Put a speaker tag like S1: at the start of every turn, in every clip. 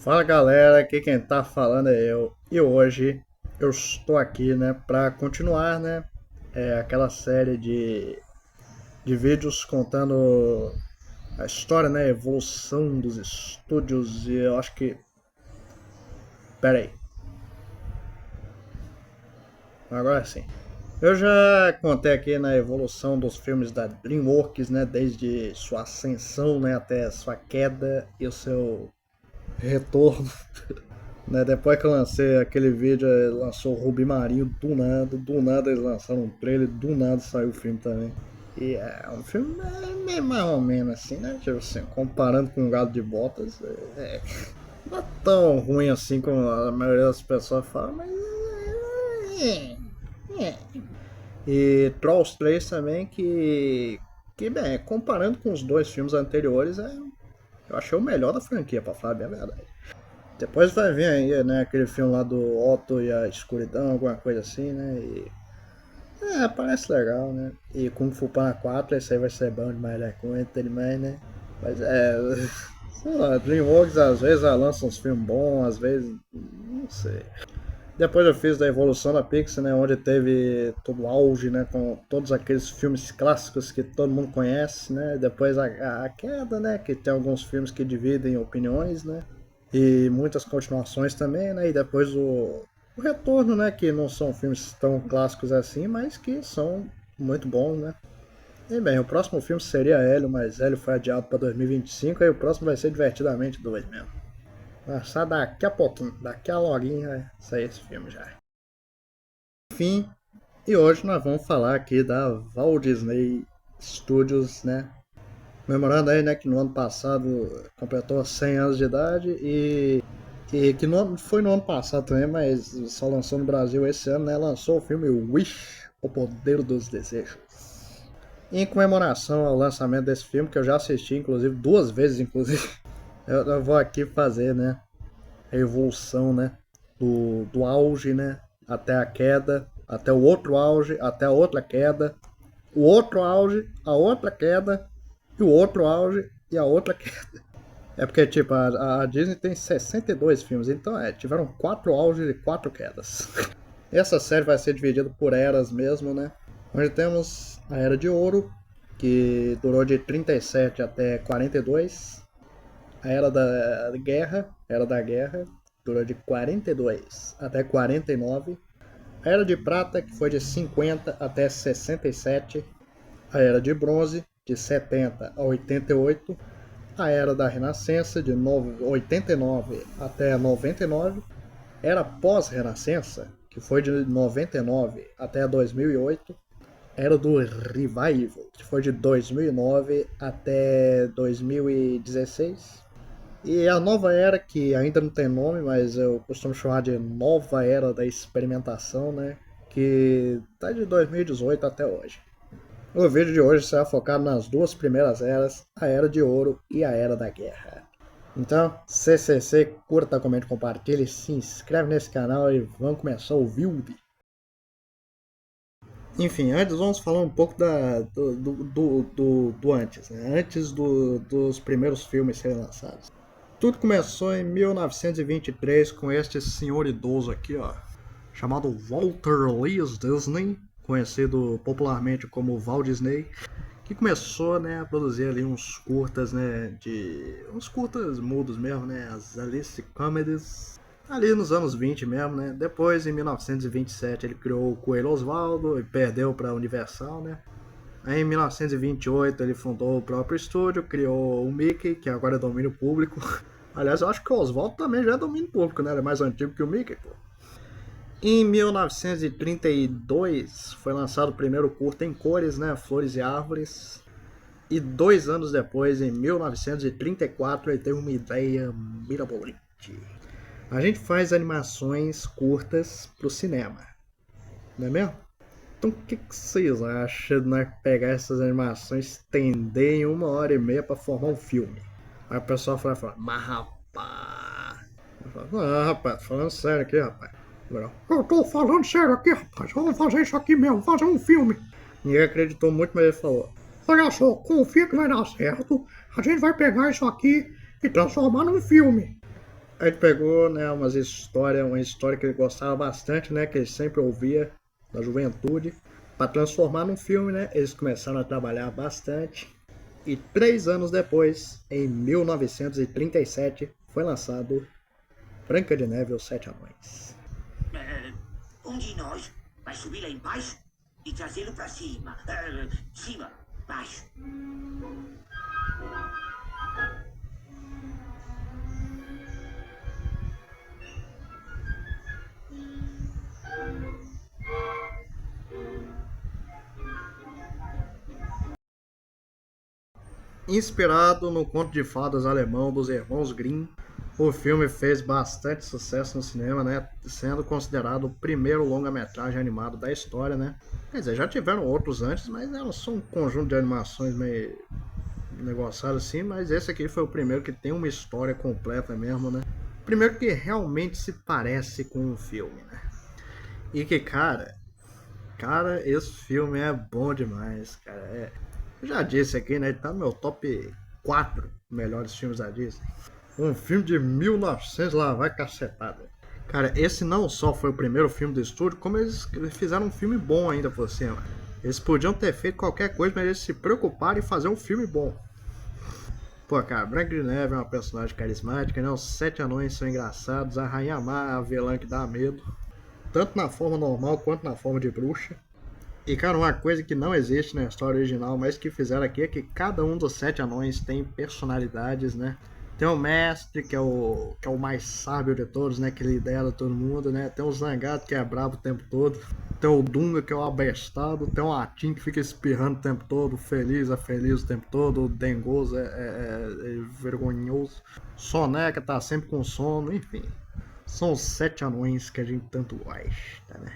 S1: Fala galera, aqui quem tá falando é eu. E hoje eu estou aqui, né, para continuar, né, aquela série de vídeos contando a história, né, a evolução dos estúdios e eu acho que... Pera aí, agora sim. Eu já contei aqui na evolução dos filmes da DreamWorks, né, desde sua ascensão, né, até sua queda e o seu retorno. Né, depois que eu lancei aquele vídeo, lançou o Rubi Marinho do nada eles lançaram um trailer, do nada saiu o filme também. E é um filme meio mais ou menos assim, né? Tipo assim, comparando com o Gado de Botas, não é tão ruim assim como a maioria das pessoas fala, mas. É, é. E Trolls 3 também, que bem, comparando com os dois filmes anteriores, eu achei o melhor da franquia, pra falar bem a verdade. Depois vai vir aí, né, aquele filme lá do Otto e a Escuridão, alguma coisa assim, né? Parece legal, né? E Kung Fu Panda 4, esse aí vai ser bom demais, né? Conta demais, né? Mas sei lá, DreamWorks às vezes ela lança uns filmes bons, às vezes, não sei. Depois eu fiz da evolução da Pixar, né, onde teve todo o auge, né, com todos aqueles filmes clássicos que todo mundo conhece, né, depois a queda, né, que tem alguns filmes que dividem opiniões, né, e muitas continuações também, né, e depois o retorno, né, que não são filmes tão clássicos assim, mas que são muito bons, né. E bem, o próximo filme seria Hélio, mas Hélio foi adiado para 2025, aí o próximo vai ser Divertidamente 2 mesmo. Lançar daqui a pouquinho, daqui a loguinho vai sair esse filme já. Enfim, e hoje nós vamos falar aqui da Walt Disney Studios, né? Memorando aí, né, que no ano passado completou 100 anos de idade e que foi no ano passado também, mas só lançou no Brasil esse ano, né? Lançou o filme Wish, O Poder dos Desejos. Em comemoração ao lançamento desse filme, que eu já assisti, inclusive, duas vezes, inclusive, eu vou aqui fazer, né, a evolução, né, do auge, né, até a queda, até o outro auge, até a outra queda, o outro auge, a outra queda, e o outro auge e a outra queda. É porque, tipo, a Disney tem 62 filmes, então tiveram 4 auges e 4 quedas. Essa série vai ser dividida por eras mesmo, né? Onde temos a Era de Ouro, que durou de 37 até 42. A Era da Guerra, durou de 42 até 49. A Era de Prata, que foi de 50 até 67. A Era de Bronze, de 70 a 88. A Era da Renascença, de 89 até 99. Era pós-Renascença, que foi de 99 até 2008. Era do Revival, que foi de 2009 até 2016. E a nova era, que ainda não tem nome, mas eu costumo chamar de Nova Era da Experimentação, né? Que tá de 2018 até hoje. O vídeo de hoje será focado nas duas primeiras eras, a Era de Ouro e a Era da Guerra. Então, CCC, curta, comente, compartilhe, se inscreve nesse canal e vamos começar o vídeo. Enfim, antes vamos falar um pouco do antes, né? Antes dos primeiros filmes serem lançados. Tudo começou em 1923 com este senhor idoso aqui, ó, chamado Walter Lewis Disney, conhecido popularmente como Walt Disney, que começou, né, a produzir ali uns curtas, né, uns curtas mudos mesmo, né, as Alice Comedies, ali nos anos 20 mesmo, né. Depois, em 1927, ele criou o Coelho Oswaldo e perdeu para a Universal, né. Aí, em 1928, ele fundou o próprio estúdio, criou o Mickey, que agora é domínio público. Aliás, eu acho que o Oswaldo também já é domínio público, né? Ele é mais antigo que o Mickey, pô. Em 1932 foi lançado o primeiro curta em cores, né? Flores e Árvores. E 2 anos depois, em 1934, ele teve uma ideia mirabolante. A gente faz animações curtas pro cinema, não é mesmo? Então o que vocês acham de nós pegar essas animações, estender em 1 hora e meia pra formar um filme? Aí o pessoal fala, mas rapaz... Ah, rapaz, falando sério aqui, rapaz. Eu tô falando sério aqui, rapaz. Vamos fazer isso aqui mesmo, fazer um filme. Ninguém acreditou muito, mas ele falou: olha só, confia que vai dar certo. A gente vai pegar isso aqui e transformar num filme. Aí ele pegou, né, uma história que ele gostava bastante, né, que ele sempre ouvia da juventude, para transformar num filme, né? Eles começaram a trabalhar bastante e 3 anos depois, em 1937, foi lançado Branca de Neve e os Sete Anões.
S2: Um de nós vai subir lá embaixo e trazê-lo pra cima. Cima, baixo.
S1: Inspirado no conto de fadas alemão dos irmãos Grimm, o filme fez bastante sucesso no cinema, né? Sendo considerado o primeiro longa-metragem animado da história, né? Quer dizer, já tiveram outros antes, mas eram só um conjunto de animações meio negociadas assim, mas esse aqui foi o primeiro que tem uma história completa mesmo, né? Primeiro que realmente se parece com um filme, né? E que, cara, esse filme é bom demais, cara. Eu já disse aqui, né? Ele tá no meu top 4 melhores filmes da Disney. Um filme de 1900, lá vai cacetada. Cara, esse não só foi o primeiro filme do estúdio, como eles fizeram um filme bom ainda por cima. Eles podiam ter feito qualquer coisa, mas eles se preocuparam em fazer um filme bom. Pô, cara, Branca de Neve é uma personagem carismática, né? Os Sete Anões são engraçados, a Rainha Má é a vilã que dá medo. Tanto na forma normal quanto na forma de bruxa. E, cara, uma coisa que não existe na história original, mas que fizeram aqui é que cada um dos Sete Anões tem personalidades, né? Tem o mestre, que é o mais sábio de todos, né? Que lidera todo mundo, né? Tem o Zangado, que é brabo o tempo todo. Tem o Dunga, que é o abestado. Tem o Atim, que fica espirrando o tempo todo. Feliz é feliz o tempo todo. O Dengoso é vergonhoso. Soneca tá sempre com sono, enfim. São os Sete Anões que a gente tanto gosta, né?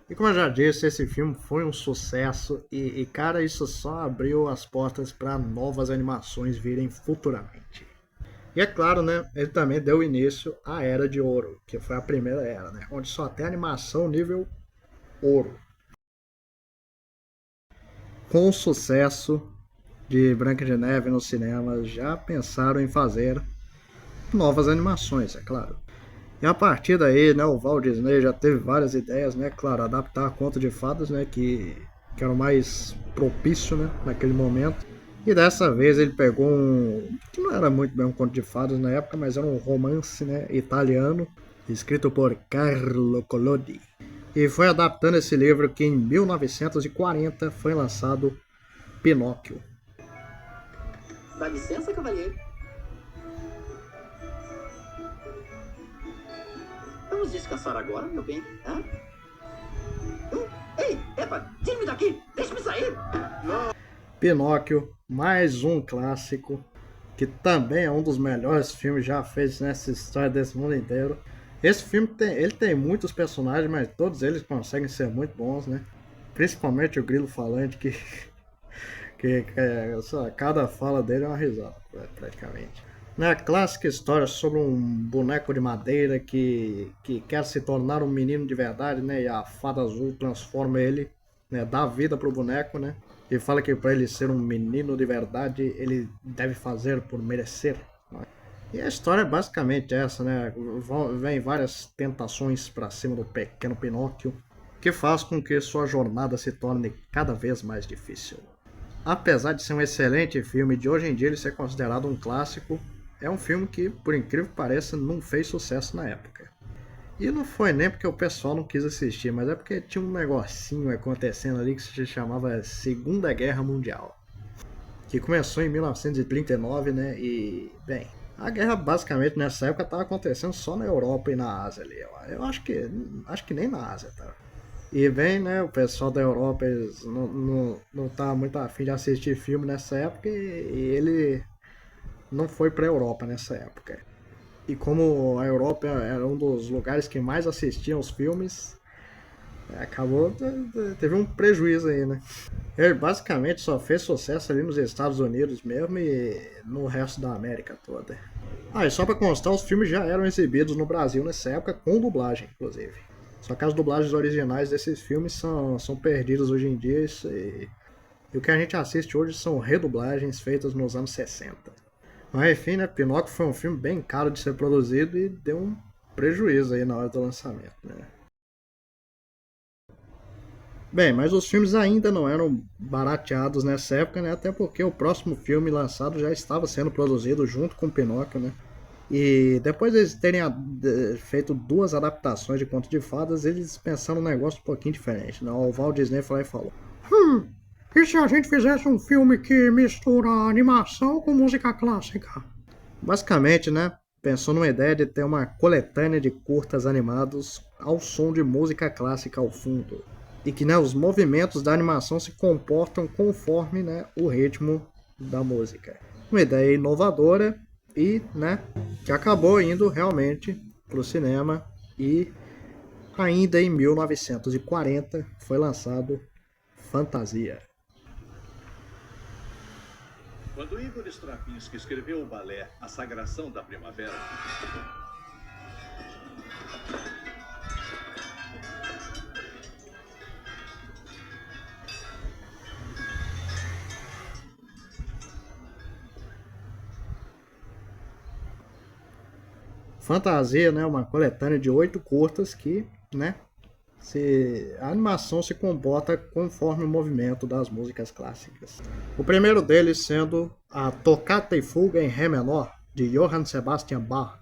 S1: E como eu já disse, esse filme foi um sucesso cara, isso só abriu as portas para novas animações virem futuramente. E é claro, né, ele também deu início à Era de Ouro, que foi a primeira era, né, onde só tem animação nível ouro. Com o sucesso de Branca de Neve nos cinemas, já pensaram em fazer novas animações, é claro. E a partir daí, né, o Walt Disney já teve várias ideias, né, claro, adaptar a Conto de Fadas, né, que era o mais propício, né, naquele momento. E dessa vez ele pegou que não era muito bem um conto de fadas na época, mas era um romance, né, italiano, escrito por Carlo Collodi. E foi adaptando esse livro que em 1940 foi lançado Pinóquio.
S2: Dá licença, cavalheiro. Vamos descansar agora, meu bem. Hã? Ei, epa, tire-me daqui! Deixe-me sair! Não.
S1: Pinóquio, mais um clássico, que também é um dos melhores filmes já feitos nessa história desse mundo inteiro. Esse filme tem muitos personagens, mas todos eles conseguem ser muito bons, né? Principalmente o Grilo Falante, cada fala dele é uma risada, praticamente. Na clássica história sobre um boneco de madeira que quer se tornar um menino de verdade, né? E a Fada Azul transforma ele, né? Dá vida pro boneco, né? E fala que para ele ser um menino de verdade, ele deve fazer por merecer. E a história é basicamente essa, né? Vem várias tentações para cima do pequeno Pinóquio, que faz com que sua jornada se torne cada vez mais difícil. Apesar de ser um excelente filme, de hoje em dia ele ser considerado um clássico, é um filme que, por incrível que pareça, não fez sucesso na época. E não foi nem porque o pessoal não quis assistir, mas é porque tinha um negocinho acontecendo ali que se chamava Segunda Guerra Mundial, que começou em 1939, né? E, bem, a guerra basicamente nessa época estava acontecendo só na Europa e na Ásia ali. Eu acho que nem na Ásia, tá? E bem, né, o pessoal da Europa eles não tá muito afim de assistir filme nessa época e ele não foi pra Europa nessa época. E como a Europa era um dos lugares que mais assistiam os filmes, acabou, teve um prejuízo aí, né? Ele basicamente só fez sucesso ali nos Estados Unidos mesmo e no resto da América toda. Ah, e só pra constar, os filmes já eram exibidos no Brasil nessa época, com dublagem, inclusive. Só que as dublagens originais desses filmes são perdidas hoje em dia e o que a gente assiste hoje são redublagens feitas nos anos 60. Mas enfim, né? Pinóquio foi um filme bem caro de ser produzido e deu um prejuízo aí na hora do lançamento, né? Bem, mas os filmes ainda não eram barateados nessa época, né? Até porque o próximo filme lançado já estava sendo produzido junto com Pinóquio, né? E depois de eles terem feito duas adaptações de Conto de Fadas, eles pensaram num negócio um pouquinho diferente, né? O Walt Disney foi lá e falou: Hum, e se a gente fizesse um filme que mistura animação com música clássica? Basicamente, né? Pensou numa ideia de ter uma coletânea de curtas animados ao som de música clássica ao fundo. E que, né, os movimentos da animação se comportam conforme, né, o ritmo da música. Uma ideia inovadora e, né, que acabou indo realmente para o cinema e ainda em 1940 foi lançado Fantasia.
S3: Quando Igor Stravinsky escreveu o balé A Sagração da Primavera,
S1: Fantasia, né, uma coletânea de 8 curtas que, né, a animação se comporta conforme o movimento das músicas clássicas. O primeiro deles sendo a Toccata e Fuga em Ré menor, de Johann Sebastian Bach,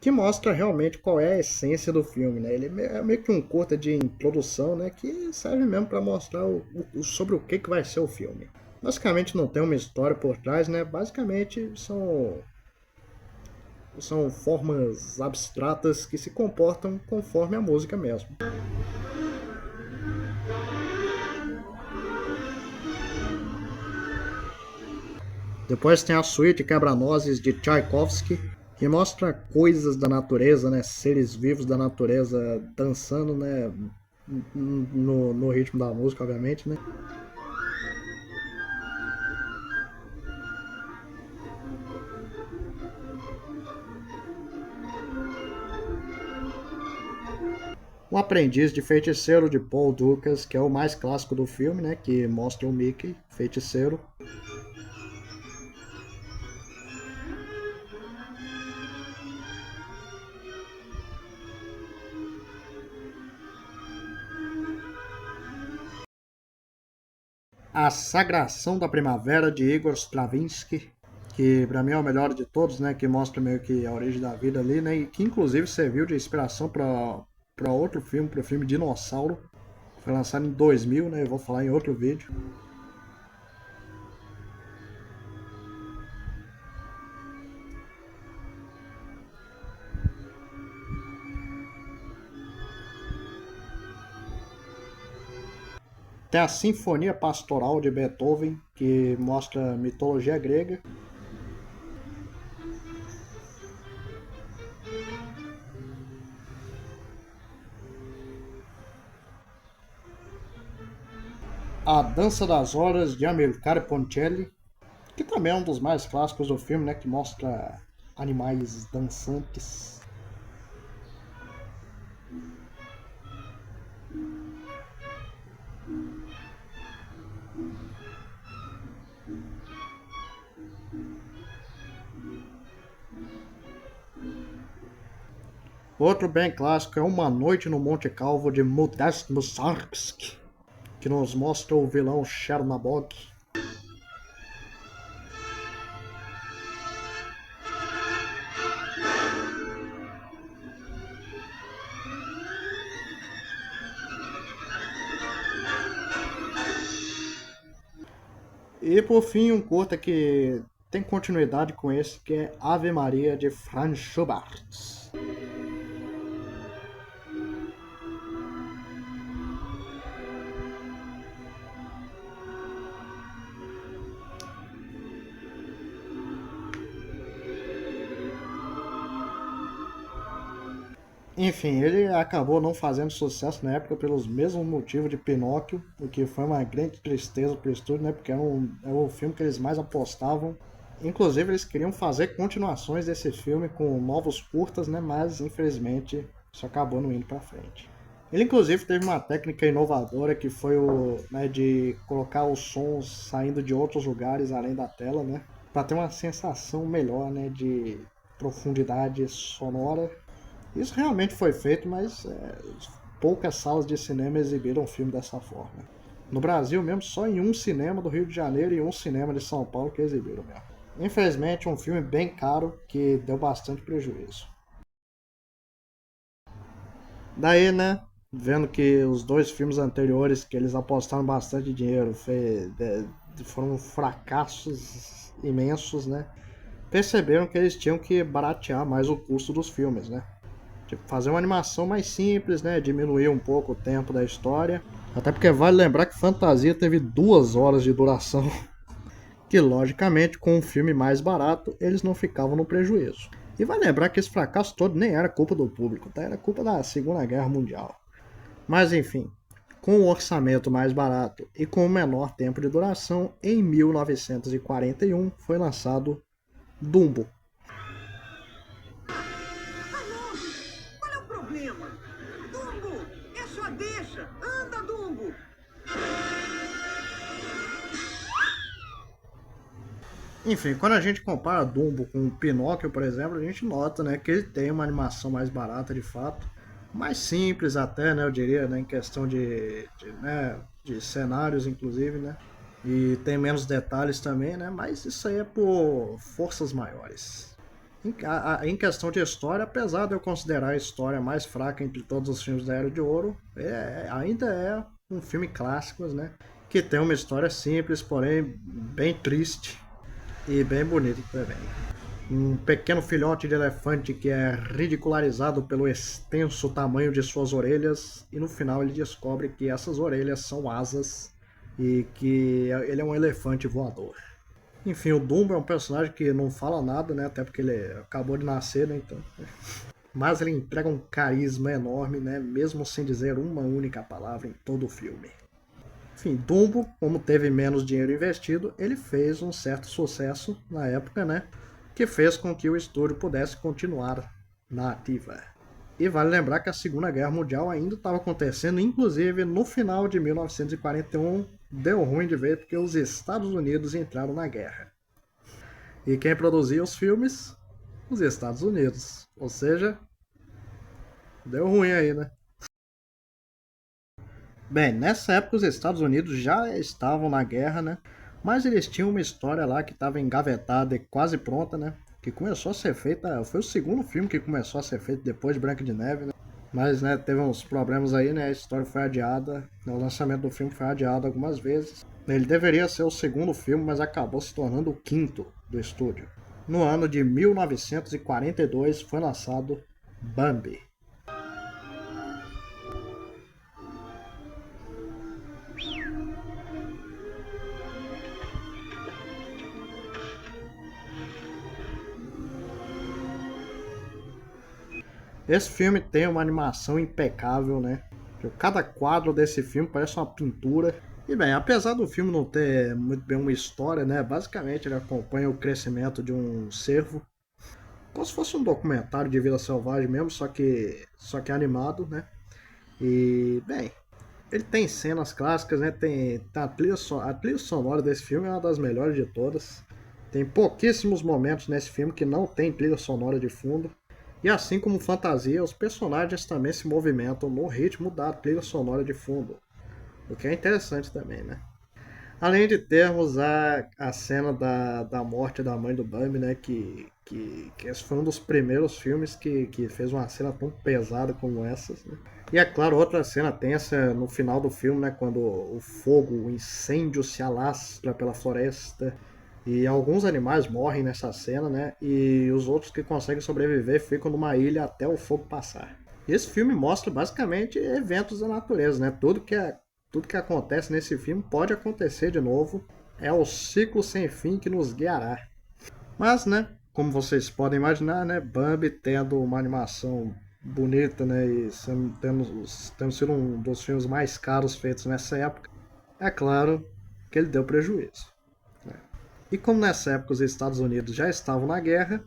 S1: que mostra realmente qual é a essência do filme, né? Ele é meio que um curta de introdução, né, que serve mesmo para mostrar sobre o que vai ser o filme. Basicamente não tem uma história por trás, né? Basicamente são formas abstratas que se comportam conforme a música mesmo. Depois tem a suíte Quebra-Nozes de Tchaikovsky, que mostra coisas da natureza, né, seres vivos da natureza dançando, né, no ritmo da música, obviamente, né. O Aprendiz de Feiticeiro de Paul Dukas, que é o mais clássico do filme, né, que mostra o Mickey, feiticeiro. A Sagração da Primavera de Igor Stravinsky, que pra mim é o melhor de todos, né, que mostra meio que a origem da vida ali, né, e que inclusive serviu de inspiração para outro filme, para o filme Dinossauro. Foi lançado em 2000, né, eu vou falar em outro vídeo. Tem a Sinfonia Pastoral de Beethoven, que mostra a mitologia grega. A Dança das Horas de Amilcare Ponchielli, que também é um dos mais clássicos do filme, né, que mostra animais dançantes. Outro bem clássico é Uma Noite no Monte Calvo de Modest Mussorgsky, que nos mostra o vilão Chernabog. E por fim, um curta que tem continuidade com esse, que é Ave Maria de Franz Schubert. Enfim, ele acabou não fazendo sucesso na época pelos mesmos motivos de Pinóquio, o que foi uma grande tristeza para o estúdio, né? Porque era o filme que eles mais apostavam. Inclusive, eles queriam fazer continuações desse filme com novos curtas, né? Mas infelizmente isso acabou não indo para frente. Ele inclusive teve uma técnica inovadora que foi o, né, de colocar os sons saindo de outros lugares além da tela, né? para ter uma sensação melhor, né, de profundidade sonora. Isso realmente foi feito, mas poucas salas de cinema exibiram o filme dessa forma. No Brasil mesmo, só em um cinema do Rio de Janeiro e um cinema de São Paulo que exibiram mesmo. Infelizmente, um filme bem caro que deu bastante prejuízo. Daí, né, vendo que os dois filmes anteriores que eles apostaram bastante dinheiro foram fracassos imensos, né, perceberam que eles tinham que baratear mais o custo dos filmes, né. Tipo, fazer uma animação mais simples, né, diminuir um pouco o tempo da história. Até porque vale lembrar que Fantasia teve 2 horas de duração, que logicamente com um filme mais barato eles não ficavam no prejuízo. E vai lembrar que esse fracasso todo nem era culpa do público, tá? Era culpa da Segunda Guerra Mundial. Mas enfim, com o orçamento mais barato e com o menor tempo de duração, em 1941 foi lançado Dumbo.
S2: Alô? Qual é o problema? Dumbo! É só deixa! Anda, Dumbo!
S1: Enfim, quando a gente compara Dumbo com Pinóquio, por exemplo, a gente nota, né, que ele tem uma animação mais barata de fato, mais simples até, né, eu diria, né, em questão de cenários, inclusive, né, e tem menos detalhes também, né, mas isso aí é por forças maiores. Em questão de história, apesar de eu considerar a história mais fraca entre todos os filmes da Era de Ouro, ainda é um filme clássico, né, que tem uma história simples, porém bem triste e bem bonito também. Um pequeno filhote de elefante que é ridicularizado pelo extenso tamanho de suas orelhas e no final ele descobre que essas orelhas são asas e que ele é um elefante voador. Enfim, o Dumbo é um personagem que não fala nada, né? Até porque ele acabou de nascer, né? Então. Mas ele entrega um carisma enorme, né? Mesmo sem dizer uma única palavra em todo o filme. Enfim, Dumbo, como teve menos dinheiro investido, ele fez um certo sucesso na época, né? Que fez com que o estúdio pudesse continuar na ativa. E vale lembrar que a Segunda Guerra Mundial ainda estava acontecendo, inclusive no final de 1941 deu ruim de ver porque os Estados Unidos entraram na guerra. E quem produzia os filmes? Os Estados Unidos. Ou seja, deu ruim aí, né? Bem, nessa época os Estados Unidos já estavam na guerra, né? Mas eles tinham uma história lá que estava engavetada e quase pronta, né? Que começou a ser feita, foi o segundo filme que começou a ser feito depois de Branca de Neve, né? Mas, né, teve uns problemas aí, né? A história foi adiada, o lançamento do filme foi adiado algumas vezes. Ele deveria ser o segundo filme, mas acabou se tornando o quinto do estúdio. No ano de 1942 foi lançado Bambi. Esse filme tem uma animação impecável, né? Cada quadro desse filme parece uma pintura. E bem, apesar do filme não ter muito bem uma história, né? Basicamente ele acompanha o crescimento de um cervo. Como se fosse um documentário de vida selvagem mesmo, só que animado, né? E, bem, ele tem cenas clássicas, né? Tem a trilha sonora desse filme é uma das melhores de todas. Tem pouquíssimos momentos nesse filme que não tem trilha sonora de fundo. E assim como Fantasia, os personagens também se movimentam no ritmo da trilha sonora de fundo. O que é interessante também, né? Além de termos a cena da morte da mãe do Bambi, né? Que esse foi um dos primeiros filmes que fez uma cena tão pesada como essas, né? E é claro, outra cena tensa no final do filme, né? Quando o fogo, o incêndio se alastra pela floresta. E alguns animais morrem nessa cena, né? E os outros que conseguem sobreviver ficam numa ilha até o fogo passar. E esse filme mostra basicamente eventos da natureza, né? Tudo que acontece nesse filme pode acontecer de novo. É o ciclo sem fim que nos guiará. Mas, né? Como vocês podem imaginar, né? Bambi tendo uma animação bonita, né? E tendo sido um dos filmes mais caros feitos nessa época. É claro que ele deu prejuízo. E como nessa época os Estados Unidos já estavam na guerra,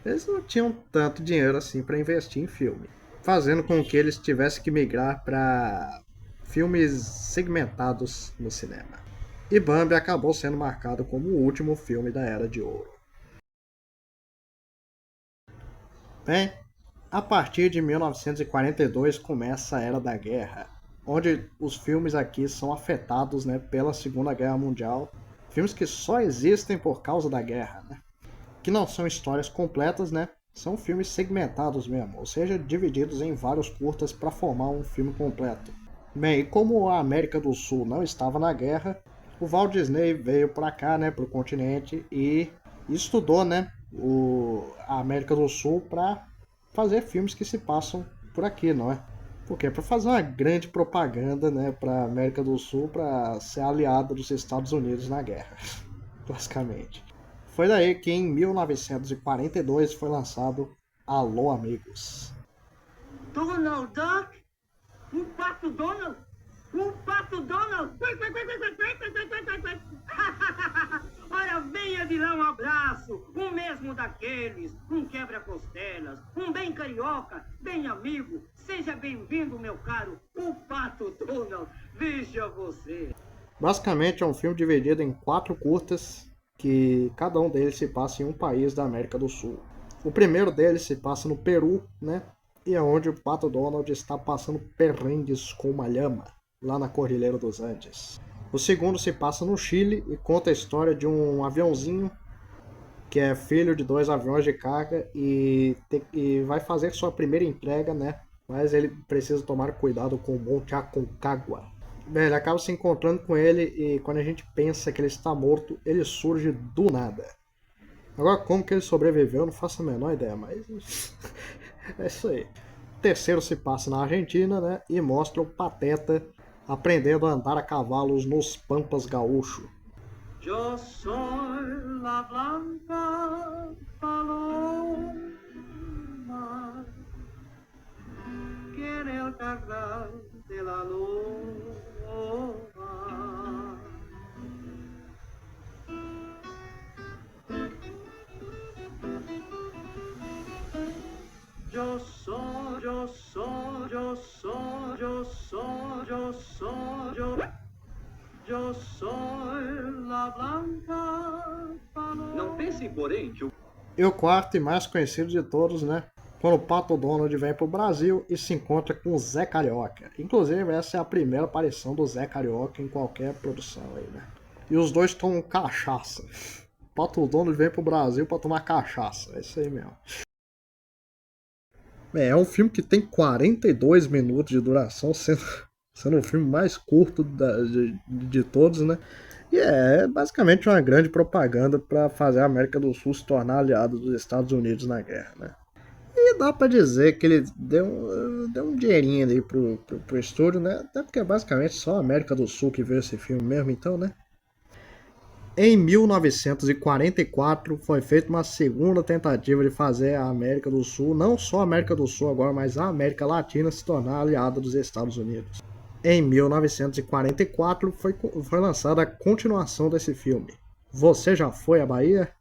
S1: eles não tinham tanto dinheiro assim para investir em filme, fazendo com que eles tivessem que migrar para filmes segmentados no cinema. e Bambi acabou sendo marcado como o último filme da Era de Ouro. Bem, a partir de 1942 começa a Era da Guerra, onde os filmes aqui são afetados, né, pela Segunda Guerra Mundial, filmes que só existem por causa da guerra, né? Que não são histórias completas, né? São filmes segmentados mesmo, ou seja, divididos em vários curtas para formar um filme completo. Bem, e como a América do Sul não estava na guerra, o Walt Disney veio para cá, né, para o continente e estudou, né, a América do Sul para fazer filmes que se passam por aqui, não é? Porque para fazer uma grande propaganda, né, para América do Sul para ser aliada dos Estados Unidos na guerra, basicamente. Foi daí que em 1942 foi lançado Alô Amigos.
S2: Donald Duck? O Pato Donald? O Pato Donald? Ora, venha de lá um abraço, um mesmo daqueles, um quebra-costelas, um bem carioca, bem amigo. Seja bem-vindo, meu caro, o Pato Donald. Veja você.
S1: Basicamente é um filme dividido em 4 curtas, que cada um deles se passa em um país da América do Sul. O primeiro deles se passa no Peru, né? E é onde o Pato Donald está passando perrengues com uma lhama, lá na Cordilheira dos Andes. O segundo se passa no Chile e conta a história de um aviãozinho que é filho de 2 aviões de carga e vai fazer sua primeira entrega, né? Mas ele precisa tomar cuidado com o Monte Aconcagua. Bem, ele acaba se encontrando com ele e quando a gente pensa que ele está morto, ele surge do nada. Agora, como que ele sobreviveu, eu não faço a menor ideia, mas é isso aí. O terceiro se passa na Argentina, né? E mostra o Pateta aprendendo a andar a cavalos nos Pampas Gaúcho.
S2: Eu sou la blanca paloma que en el carnal de la loma. Yo soy, yo soy, yo soy, yo soy, yo soy, yo soy la blanca paloma.
S3: Não pense, porém, que o
S1: E o quarto e mais conhecido de todos, né? Quando o Pato Donald vem pro Brasil e se encontra com o Zé Carioca. Inclusive, essa é a primeira aparição do Zé Carioca em qualquer produção aí, né? E os dois tomam cachaça. O Pato Donald vem pro Brasil pra tomar cachaça. É isso aí mesmo. É um filme que tem 42 minutos de duração, sendo o filme mais curto de todos, né? E é basicamente uma grande propaganda para fazer a América do Sul se tornar aliado dos Estados Unidos na guerra, né? E dá pra dizer que ele deu um dinheirinho ali pro estúdio, né? Até porque é basicamente só a América do Sul que viu esse filme mesmo, então, né? Em 1944 foi feita uma segunda tentativa de fazer a América do Sul, não só a América do Sul agora, mas a América Latina se tornar aliada dos Estados Unidos. Em 1944 foi lançada a continuação desse filme. Você já foi à Bahia?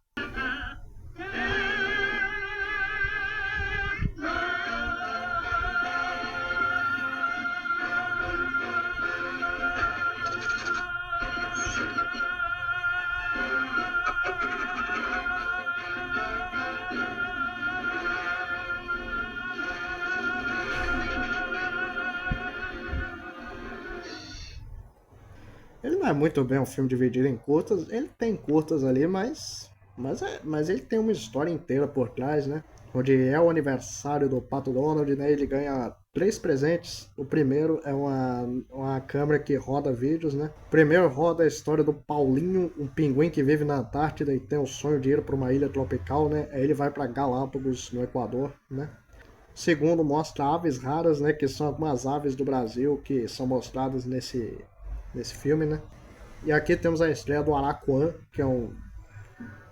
S1: Ele não é muito bem um filme dividido em curtas. Ele tem curtas ali, mas ele tem uma história inteira por trás, né? Onde é o aniversário do Pato Donald, né? Ele ganha 3 presentes. O primeiro é uma câmera que roda vídeos, né? O primeiro roda a história do Paulinho, um pinguim que vive na Antártida e tem o sonho de ir para uma ilha tropical, né? Aí ele vai para Galápagos, no Equador, né? O segundo mostra aves raras, né? Que são algumas aves do Brasil que são mostradas nesse filme, né? E aqui temos a estreia do Araquã, que é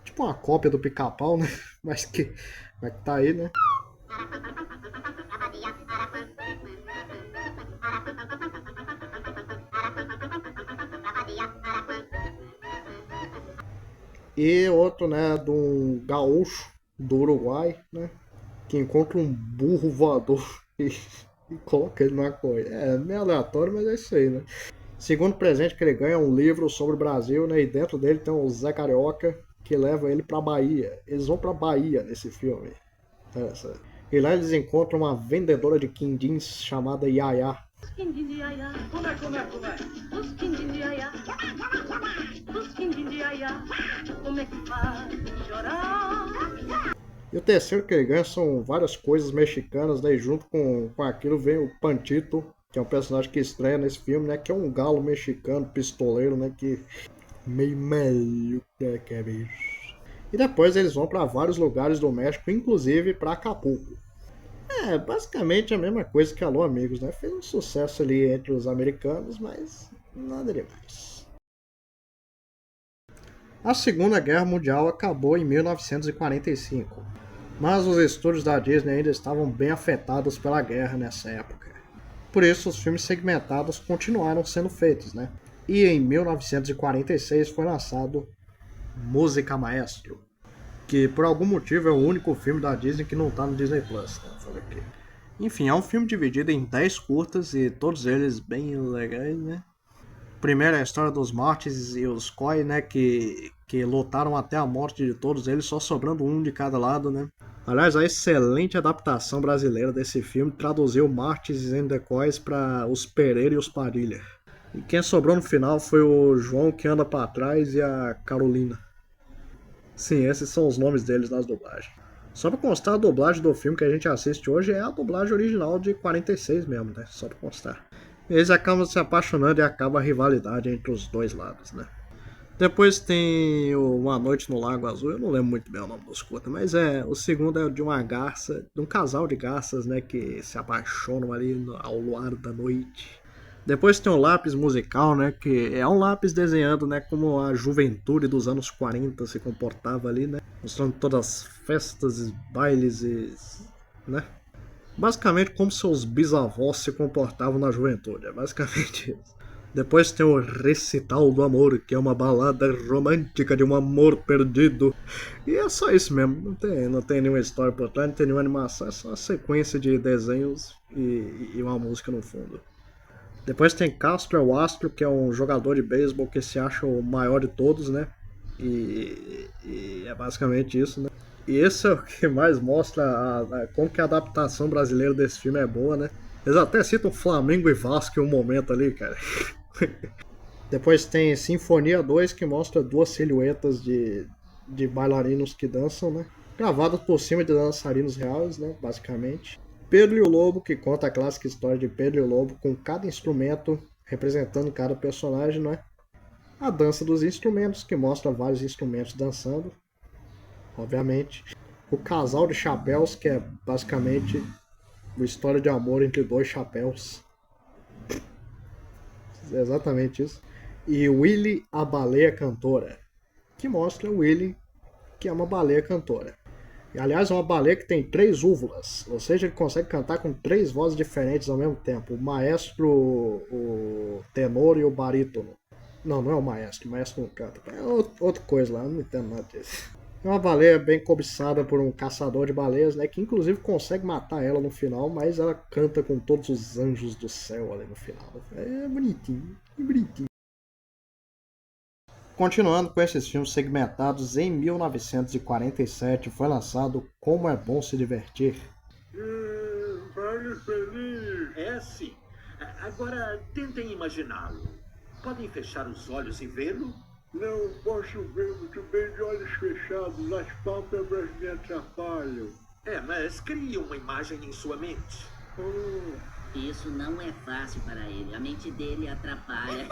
S1: tipo uma cópia do Pica-Pau, né? Mas que tá aí, né? E outro, né, de um gaúcho do Uruguai, né? Que encontra um burro voador e coloca ele numa coisa. É meio aleatório, mas é isso aí, né? Segundo presente que ele ganha é um livro sobre o Brasil, né? E dentro dele tem o Zé Carioca, que leva ele pra Bahia. Eles vão pra Bahia nesse filme. E lá eles encontram uma vendedora de quindins chamada Yaya.
S2: Os quindim de Iaiá,
S3: Como é?
S2: os quindim de Iaiá, os quindim de Iaiá, como é que faz chorar?
S1: E o terceiro que ele ganha são várias coisas mexicanas, daí junto com aquilo vem o Pantito, que é um personagem que estreia nesse filme, né? Que é um galo mexicano, pistoleiro, né? Que meio maluco da cabeça. E depois eles vão para vários lugares do México, inclusive para Acapulco. É, basicamente a mesma coisa que Alô Amigos, né? Fez um sucesso ali entre os americanos, mas nada demais. A Segunda Guerra Mundial acabou em 1945, mas os estúdios da Disney ainda estavam bem afetados pela guerra nessa época. Por isso, os filmes segmentados continuaram sendo feitos, né? E em 1946 foi lançado Música Maestro, que por algum motivo é o único filme da Disney que não tá no Disney Plus. Tá? Enfim, é um filme dividido em 10 curtas e todos eles bem legais, né? Primeiro é a história dos Martins e os Coy, né? Que lutaram até a morte de todos eles, só sobrando um de cada lado, né? Aliás, a excelente adaptação brasileira desse filme traduziu Martins and the Coys para os Pereira e os Padilha. E quem sobrou no final foi o João que anda pra trás e a Carolina. Sim, esses são os nomes deles nas dublagens. Só pra constar, a dublagem do filme que a gente assiste hoje é a dublagem original de 46 mesmo, né? Só pra constar. Eles acabam se apaixonando e acaba a rivalidade entre os dois lados, né? Depois tem Uma Noite no Lago Azul, eu não lembro muito bem o nome dos curtas, mas o segundo é de uma garça, de um casal de garças, né, que se apaixonam ali ao luar da noite. Depois tem o Lápis Musical, né, que é um lápis desenhando, né, como a juventude dos anos 40 se comportava ali, né, mostrando todas as festas, bailes e, né, basicamente como seus bisavós se comportavam na juventude, é basicamente isso. Depois tem o Recital do Amor, que é uma balada romântica de um amor perdido. E é só isso mesmo, não tem nenhuma história por trás, não tem nenhuma animação, é só uma sequência de desenhos e uma música no fundo. Depois tem Castro é o Astro, que é um jogador de beisebol que se acha o maior de todos, né? E é basicamente isso, né? E esse é o que mais mostra como que a adaptação brasileira desse filme é boa, né? Eles até citam Flamengo e Vasco em um momento ali, cara. Depois tem Sinfonia 2, que mostra duas silhuetas de bailarinos que dançam, né? Gravadas por cima de dançarinos reais, né? Basicamente. Pedro e o Lobo, que conta a clássica história de Pedro e o Lobo, com cada instrumento representando cada personagem, né? A dança dos instrumentos, que mostra vários instrumentos dançando, obviamente. O Casal de Chapéus, que é basicamente uma história de amor entre dois chapéus. É exatamente isso. E Willy, a Baleia Cantora, que mostra o Willy, que é uma baleia cantora. E, aliás, é uma baleia que tem 3 úvulas, ou seja, ele consegue cantar com 3 vozes diferentes ao mesmo tempo. O maestro, o tenor e o barítono. Não, não é o maestro não canta. É outra coisa lá, eu não entendo nada disso. É uma baleia bem cobiçada por um caçador de baleias, né? Que inclusive consegue matar ela no final, mas ela canta com todos os anjos do céu ali no final. É bonitinho, bonitinho. Continuando com esses filmes segmentados, em 1947 foi lançado Como é Bom Se Divertir.
S3: Vale feliz. É sim. Agora tentem imaginá-lo. Podem fechar os olhos e vê-lo?
S4: Não posso ver muito bem de olhos fechados, as pálpebras me atrapalham.
S3: Mas crie uma imagem em sua mente.
S5: Isso não é fácil para ele, a mente dele atrapalha.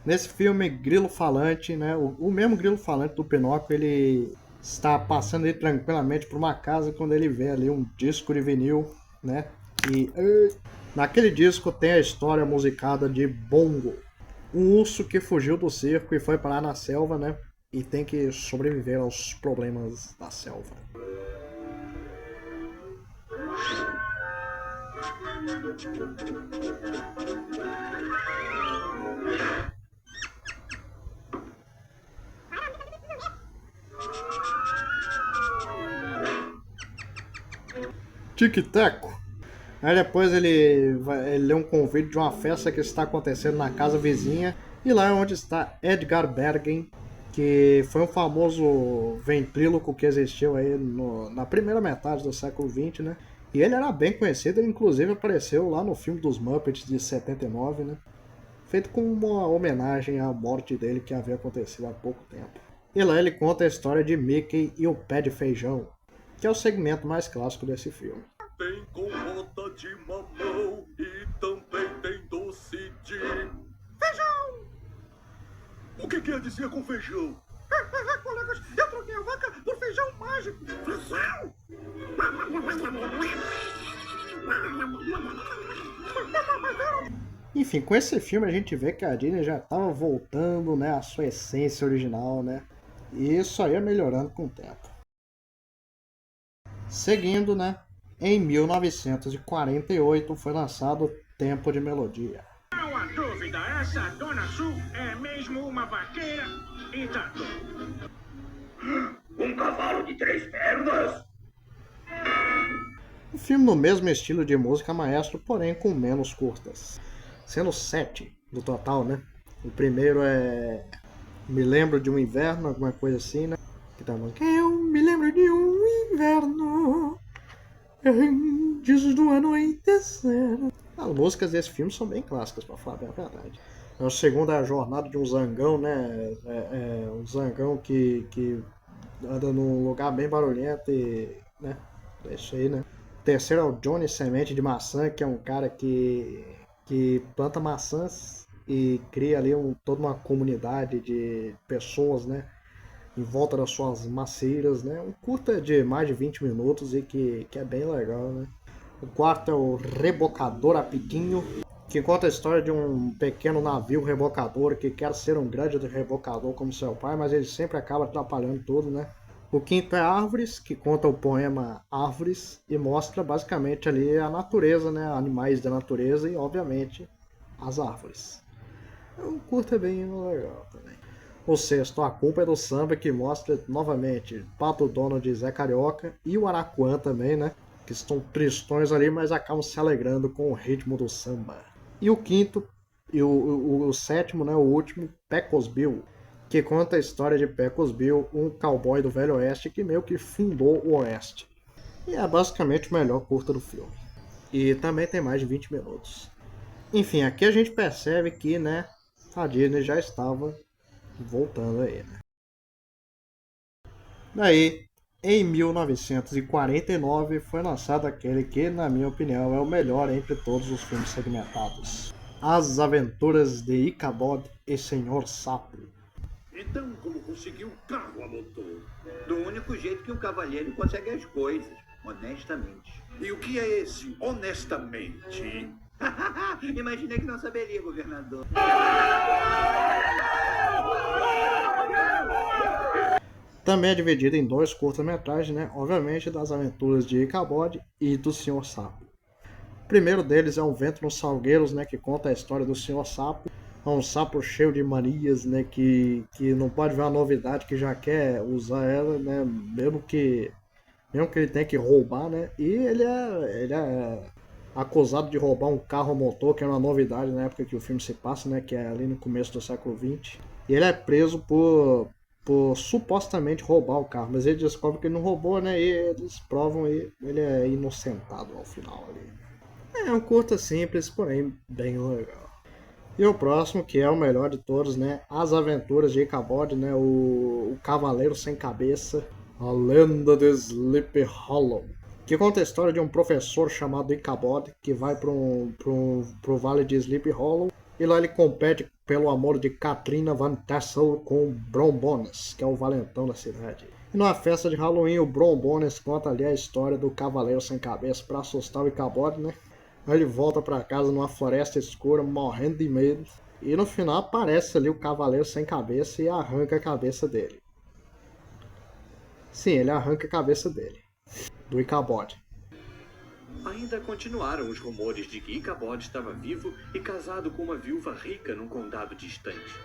S1: Nesse filme, Grilo Falante, né? O mesmo Grilo Falante do Pinóquio, ele está passando aí tranquilamente por uma casa quando ele vê ali um disco de vinil, né? E naquele disco tem a história musicada de Bongo, um urso que fugiu do circo e foi parar na selva, né? E tem que sobreviver aos problemas da selva. Tic-teco. Aí depois ele lê um convite de uma festa que está acontecendo na casa vizinha. E lá é onde está Edgar Bergen, que foi um famoso ventríloco que existiu aí na primeira metade do século XX, né? E ele era bem conhecido, ele inclusive apareceu lá no filme dos Muppets de 79, né? Feito com uma homenagem à morte dele que havia acontecido há pouco tempo. E lá ele conta a história de Mickey e o pé de feijão, que é o segmento mais clássico desse filme.
S3: Tem compota de mamão e também tem doce de... feijão! O que quer dizer com feijão?
S2: Colegas, eu troquei a vaca por feijão mágico. Feijão?
S1: Enfim, com esse filme a gente vê que a Disney já estava voltando, né, à sua essência original, né? E isso aí ia melhorando com o tempo. Seguindo, né, em 1948 foi lançado Tempo de Melodia.
S2: Não há dúvida, essa Dona Su é mesmo uma vaqueira e tanto.
S3: Um cavalo de 3 pernas?
S1: Um filme no mesmo estilo de música maestro, porém com menos curtas. Sendo 7 no total, né? O primeiro é Me Lembro de um Inverno, alguma coisa assim, né? Que tá falando, eu me lembro de um inverno antes do anoitecer. As músicas desse filme são bem clássicas, pra falar bem a verdade. O segundo é a jornada de um zangão, né? Um zangão que anda num lugar bem barulhento e... né? É isso aí, né? O terceiro é o Johnny Semente de Maçã, que é um cara que planta maçãs e cria ali toda uma comunidade de pessoas, né? Em volta das suas macieiras, né? Um curta de mais de 20 minutos e que é bem legal, né? O quarto é o Rebocador Apiguinho, que conta a história de um pequeno navio rebocador que quer ser um grande rebocador como seu pai, mas ele sempre acaba atrapalhando tudo, né? O quinto é Árvores, que conta o poema Árvores e mostra basicamente ali a natureza, né? Animais da natureza e, obviamente, as árvores. É um curta bem legal também. O sexto, A Culpa é do Samba, que mostra novamente Pato Donald e Zé Carioca e o Araquã também, né? Que estão tristões ali, mas acabam se alegrando com o ritmo do samba. E o quinto, e o sétimo, né? O último, Pecos Bill, que conta a história de Pecos Bill, um cowboy do Velho Oeste que meio que fundou o Oeste. E é basicamente o melhor curta do filme. E também tem mais de 20 minutos. Enfim, aqui a gente percebe que, né, a Disney já estava voltando aí, né? Daí, em 1949 foi lançado aquele que, na minha opinião, é o melhor entre todos os filmes segmentados. As Aventuras de Ichabod e Senhor Sapo.
S3: Então, como conseguiu um carro a motor?
S6: Do único jeito que um cavalheiro consegue as coisas, honestamente.
S3: E o que é esse honestamente?
S6: Imaginei que não saberia, governador.
S1: Também é dividido em 2 curtas-metragens, né? Obviamente, das aventuras de Ichabod e do Senhor Sapo. O primeiro deles é Um Vento nos Salgueiros, né? Que conta a história do Senhor Sapo. É um sapo cheio de manias, né? Que não pode ver uma novidade, que já quer usar ela, né? Mesmo que ele tenha que roubar, né? E ele é acusado de roubar um carro a motor, que era uma novidade na época que o filme se passa, né? Que é ali no começo do século XX. E ele é preso por supostamente roubar o carro, mas ele descobre que ele não roubou, né? E eles provam e ele é inocentado ao final ali. É um curta simples, porém bem legal. E o próximo, que é o melhor de todos, né? As Aventuras de Ichabod, né? O Cavaleiro Sem Cabeça, a Lenda de Sleepy Hollow, que conta a história de um professor chamado Ichabod que vai pro Vale de Sleepy Hollow e lá ele compete pelo amor de Katrina Van Tassel com Brom Bones, que é o valentão da cidade. E numa festa de Halloween, o Brom Bones conta ali a história do Cavaleiro Sem Cabeça para assustar o Ichabod, né? Aí ele volta para casa numa floresta escura, morrendo de medo. E no final aparece ali o Cavaleiro Sem Cabeça e arranca a cabeça dele. Sim, ele arranca a cabeça dele. Do Ichabod.
S3: Ainda continuaram os rumores de que Ichabod estava vivo e casado com uma viúva rica num condado distante.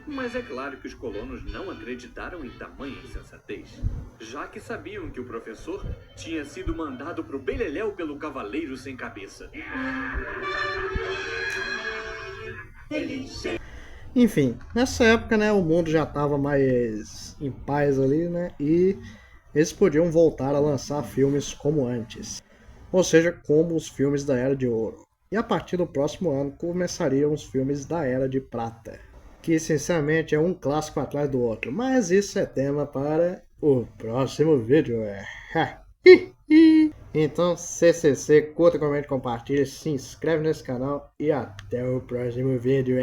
S7: Mas é claro que os colonos não acreditaram em tamanha insensatez, já que sabiam que o professor tinha sido mandado pro beleléu pelo Cavaleiro Sem Cabeça.
S1: Enfim, nessa época, né, o mundo já estava mais em paz ali, né, e eles podiam voltar a lançar filmes como antes. Ou seja, como os filmes da Era de Ouro. E a partir do próximo ano começariam os filmes da Era de Prata, que sinceramente é um clássico atrás do outro, mas isso é tema para o próximo vídeo. Então, CCC, curta, comente, compartilha, se inscreve nesse canal e até o próximo vídeo.